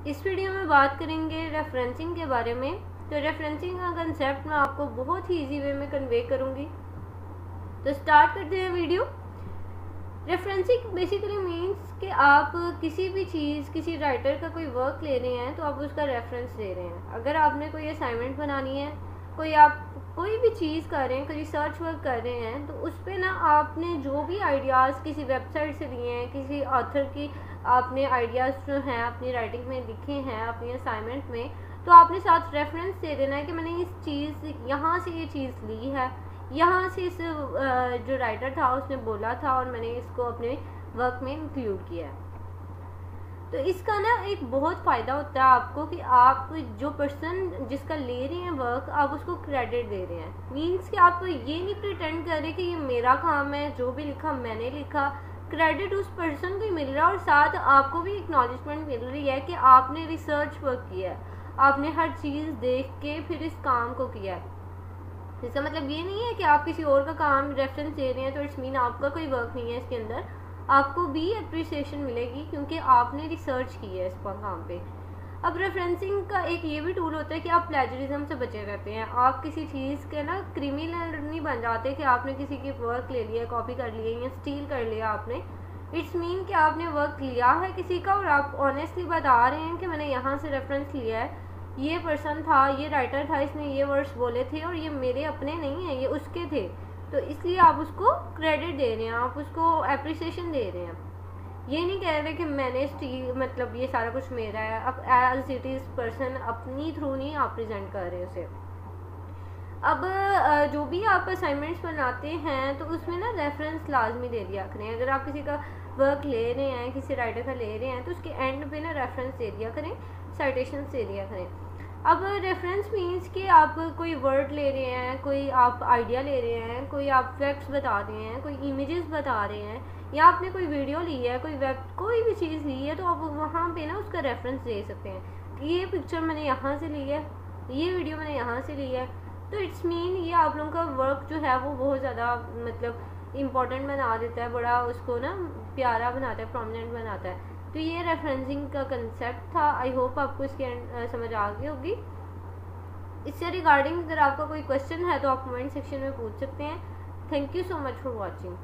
इस वीडियो में बात करेंगे रेफरेंसिंग के बारे में। तो रेफरेंसिंग का कंसेप्ट मैं आपको बहुत ही इजी वे में कन्वे करूँगी। तो स्टार्ट करते हैं वीडियो। रेफरेंसिंग बेसिकली मीन्स कि आप किसी भी चीज़, किसी राइटर का कोई वर्क ले रहे हैं तो आप उसका रेफरेंस ले रहे हैं। अगर आपने कोई असाइनमेंट बनानी है, आप कोई भी चीज़ कर रहे हैं, कोई रिसर्च वर्क कर रहे हैं, तो उस पर ना आपने जो भी आइडियाज़ किसी वेबसाइट से लिए हैं, किसी ऑथर की आपने आइडियाज़ जो हैं अपनी राइटिंग में लिखे हैं अपनी असाइनमेंट में, तो आपने साथ रेफरेंस दे देना है कि मैंने इस चीज़ यहाँ से ये चीज़ ली है, यहाँ से इस जो राइटर था उसने बोला था और मैंने इसको अपने वर्क में इंक्लूड किया है। तो इसका ना एक बहुत फ़ायदा होता है आपको कि आप जो पर्सन जिसका ले रहे हैं वर्क, आप उसको क्रेडिट दे रहे हैं। मीन्स कि आप ये नहीं प्रिटेंड कर रहे कि ये मेरा काम है, जो भी लिखा मैंने लिखा। क्रेडिट उस पर्सन को ही मिल रहा है और साथ आपको भी एक्नॉलेजमेंट मिल रही है कि आपने रिसर्च वर्क किया है, आपने हर चीज़ देख के फिर इस काम को किया है। इसका मतलब ये नहीं है कि आप किसी और का काम रेफरेंस दे रहे हैं तो इट्स मीन आपका कोई वर्क नहीं है इसके अंदर। आपको भी अप्रिसिएशन मिलेगी क्योंकि आपने रिसर्च की है इस पर काम पे। अब रेफरेंसिंग का एक ये भी टूल होता है कि आप प्लेजरिज्म से बचे रहते हैं। आप किसी चीज़ के ना क्रिमिनल नहीं बन जाते कि आपने किसी की वर्क ले लिया, कॉपी कर लिया या स्टील कर लिया आपने। इट्स मीन कि आपने वर्क लिया है किसी का और आप ऑनेस्टली बता रहे हैं कि मैंने यहाँ से रेफरेंस लिया है, ये पर्सन था, ये राइटर था, इसने ये वर्ड्स बोले थे और ये मेरे अपने नहीं हैं, ये उसके थे। तो इसलिए आप उसको क्रेडिट दे रहे हैं, आप उसको अप्रिसिएशन दे रहे हैं। ये नहीं कह रहे कि मैंने मतलब ये सारा कुछ मेरा है। अब एज इट इज़ पर्सन अपनी थ्रू नहीं आप प्रेजेंट कर रहे उसे। अब जो भी आप असाइनमेंट्स बनाते हैं तो उसमें ना रेफरेंस लाजमी दे दिया करें। अगर आप किसी का वर्क ले रहे हैं, किसी राइटर का ले रहे हैं, तो उसके एंड पे ना रेफरेंस दे दिया करें, साइटेशंस दे दिया करें। अब रेफरेंस मीन्स कि आप कोई वर्ड ले रहे हैं, कोई आप आइडिया ले रहे हैं, कोई आप फैक्ट्स बता रहे हैं, कोई इमेजेस बता रहे हैं, या आपने कोई वीडियो ली है, कोई भी चीज़ ली है, तो आप वहाँ पे ना उसका रेफरेंस दे सकते हैं कि ये पिक्चर मैंने यहाँ से ली है, ये वीडियो मैंने यहाँ से ली है। तो इट्स मीन ये आप लोगों का वर्क जो है वो बहुत ज़्यादा मतलब इम्पॉर्टेंट बना देता है, बड़ा उसको ना प्यारा बनाता है, प्रोमिनेंट बनाता है। तो ये रेफरेंसिंग का कंसेप्ट था। आई होप आपको इसकी समझ आ गई होगी। इससे रिगार्डिंग अगर आपका कोई क्वेश्चन है तो आप कमेंट सेक्शन में पूछ सकते हैं। Thank you so much for watching.